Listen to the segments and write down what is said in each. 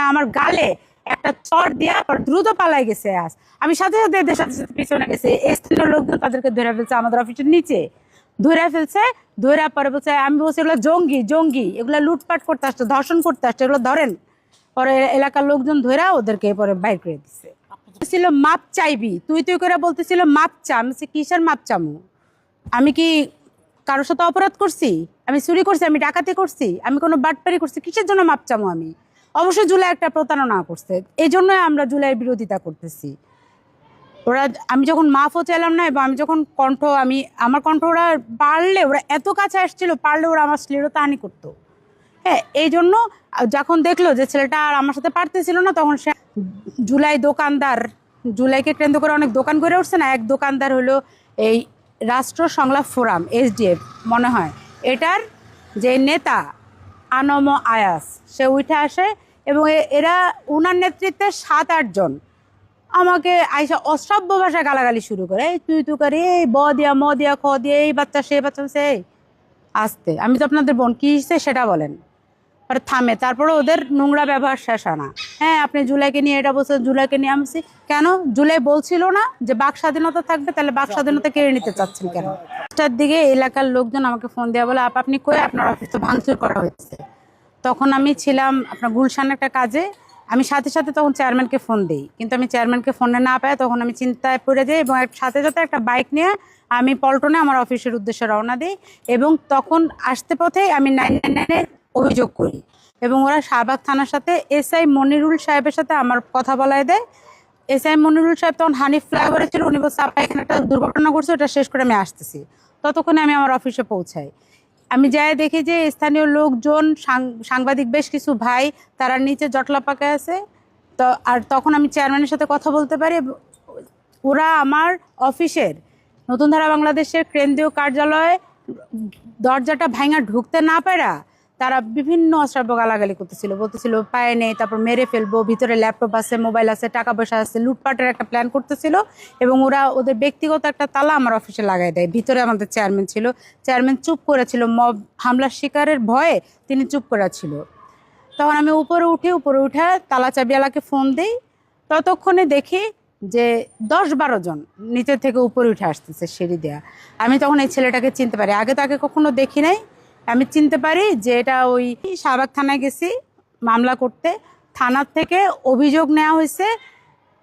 আমার গালে একটা চর দিয়া দ্রুত পালাই গেছে। আমি সাথে সাথে এদের সাথে সাথে পিছনে গেছে, স্থানীয় লোকজন তাদেরকে ধরে ফেলছে আমাদের অফিসের নিচে, ধরে ফেলছে। ধরে পরে বলছে, আমি বলছি এগুলো জঙ্গি জঙ্গি, এগুলো লুটপাট করতে আসছে, ধর্ষণ করতে আসছে, এগুলো ধরেন। পরে এলাকার লোকজন ধরে ওদেরকে পরে বাইর করে দিচ্ছে। ছিল মাপ চাইবি, তুই তুই করে বলতেছিল মাপ চা। আমি কিসের মাপ চামু? আমি কি কারোর সাথে অপরাধ করছি? আমি চুরি করছি? আমি ডাকাতি করছি? আমি কোনো বাটপারি করছি? কিসের জন্য মাপ চামু আমি? অবশ্যই জুলাই একটা প্রতারণা করছে, এই জন্যই আমরা জুলাইয়ের বিরোধিতা করতেছি। ওরা, আমি যখন মাফও চাইলাম না, এবং আমি যখন আমার কণ্ঠ ওরা পারলে, ওরা এত কাছে আসছিল, পারলে ওরা আমার শ্লীলতাহানি করতো। হ্যাঁ, এই জন্য যখন দেখলো যে ছেলেটা আর আমার সাথে পারতেছিল না, তখন সে জুলাই দোকানদার, জুলাইকে কেন্দ্র করে অনেক দোকান করে উঠছে না, এক দোকানদার হলো এই রাষ্ট্র সংলাপ ফোরাম, SDF মনে হয়, এটার যে নেতা আনম আয়াস, সে উঠে আসে এবং এরা উনার নেতৃত্বে 7-8 জন আমাকে আইসা অসভ্য ভাষায় গালাগালি শুরু করে, এই তুই তুই করে, এই ব দিয়া ম দিয়া খ দিয়ে, এই বাচ্চা সে বাচ্চা, সে আসতে, আমি তো আপনাদের বোন, কি হিসে সেটা বলেন। পরে থামে, তারপরে ওদের নোংরা ব্যবহার শেষ আনা। হ্যাঁ, আপনি জুলাইকে নিয়ে এটা বলছেন, জুলাইকে নিয়ে আমছি কেন? জুলাই বলছিল না যে বাক স্বাধীনতা থাকবে, তাহলে বাক স্বাধীনতা কেড়ে নিতে চাচ্ছেন কেন? তার দিকে এলাকার লোকজন আমাকে ফোন দেওয়া বলে, আপনি কই, আপনার অফিস তো ভাঙচুর করা হয়েছে। তখন আমি ছিলাম আপনার গুলশান একটা কাজে, আমি সাথে সাথে তখন চেয়ারম্যানকে ফোন দিই, কিন্তু আমি চেয়ারম্যানকে ফোনে না পাই, তখন আমি চিন্তায় পড়ে যাই এবং সাথে সাথে একটা বাইক নিয়ে আমি পল্টনে আমার অফিসের উদ্দেশ্যে রওনা দিই। এবং তখন আসতে পথে আমি 999-এর অভিযোগ করি এবং ওরা শাহবাগ থানার সাথে SI মনিরুল সাহেবের সাথে আমার কথা বলায় দেয়। SI মনিরুল সাহেব তখন হানিফ ফ্লাইওভারে ছিল, উনি বলছে আপা এখানে একটা দুর্ঘটনা ঘটছে, ওটা শেষ করে আমি আসতেছি। ততক্ষণে আমি আমার অফিসে পৌঁছাই। আমি যাই দেখি যে স্থানীয় লোকজন, সাংবাদিক বেশ কিছু ভাই, তারা নিচে জটলা পাকায় আছে। তো আর তখন আমি চেয়ারম্যানের সাথে কথা বলতে পারি। ওরা আমার অফিসের নতুন ধারা বাংলাদেশের কেন্দ্রীয় কার্যালয়ে দরজাটা ভাঙা ঢুকতে না পারা তারা বিভিন্ন অশ্রাব্য গালাগালি করতেছিল, বলতেছিল পায়ে নেই, তারপর মেরে ফেলবো, ভিতরে ল্যাপটপ আছে, মোবাইল আছে, টাকা পয়সা আছে, লুটপাটের একটা প্ল্যান করতেছিল। এবং ওরা ওদের ব্যক্তিগত একটা তালা আমার অফিসে লাগাই দেয়। ভিতরে আমাদের চেয়ারম্যান ছিল, চেয়ারম্যান চুপ করেছিল, মব হামলার শিকারের ভয়ে তিনি চুপ করেছিল। তখন আমি উপরে উঠে তালা চাবিওয়ালাকে ফোন দিই। ততক্ষণে দেখি যে 10-12 জন নিচে থেকে উপরে উঠে আসতেছে সিঁড়ি দেয়া। আমি তখন এই ছেলেটাকে চিনতে পারি, আগে তাকে কখনো দেখি নাই। আমি চিনতে পারি যে এটা ওই শাহবাগ থানায় গেছি মামলা করতে, থানার থেকে অভিযোগ নেওয়া হয়েছে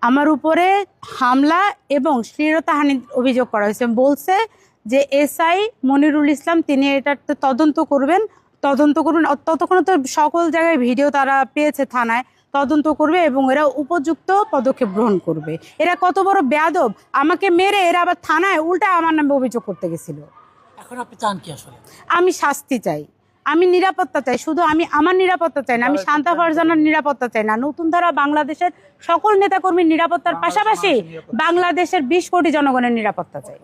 আমার উপরে হামলা এবং শ্লীলতাহানির অভিযোগ করা হয়েছে। বলছে যে SI মনিরুল ইসলাম তিনি এটার তদন্ত করবেন, তদন্ত করুন। ততক্ষণ তো সকল জায়গায় ভিডিও তারা পেয়েছে, থানায় তদন্ত করবে এবং এরা উপযুক্ত পদক্ষেপ গ্রহণ করবে। এরা কত বড় বেয়াদব, আমাকে মেরে এরা আবার থানায় উল্টা আমার নামে অভিযোগ করতে গেছিল। এখন আপনি চান কি আসলে? আমি শাস্তি চাই, আমি নিরাপত্তা চাই, শুধু আমি আমার নিরাপত্তা চাই না, আমি শান্তা ফারজানার নিরাপত্তা চাই না, নতুন ধারা বাংলাদেশের সকল নেতাকর্মীর নিরাপত্তার পাশাপাশি বাংলাদেশের 20 কোটি জনগণের নিরাপত্তা চাই।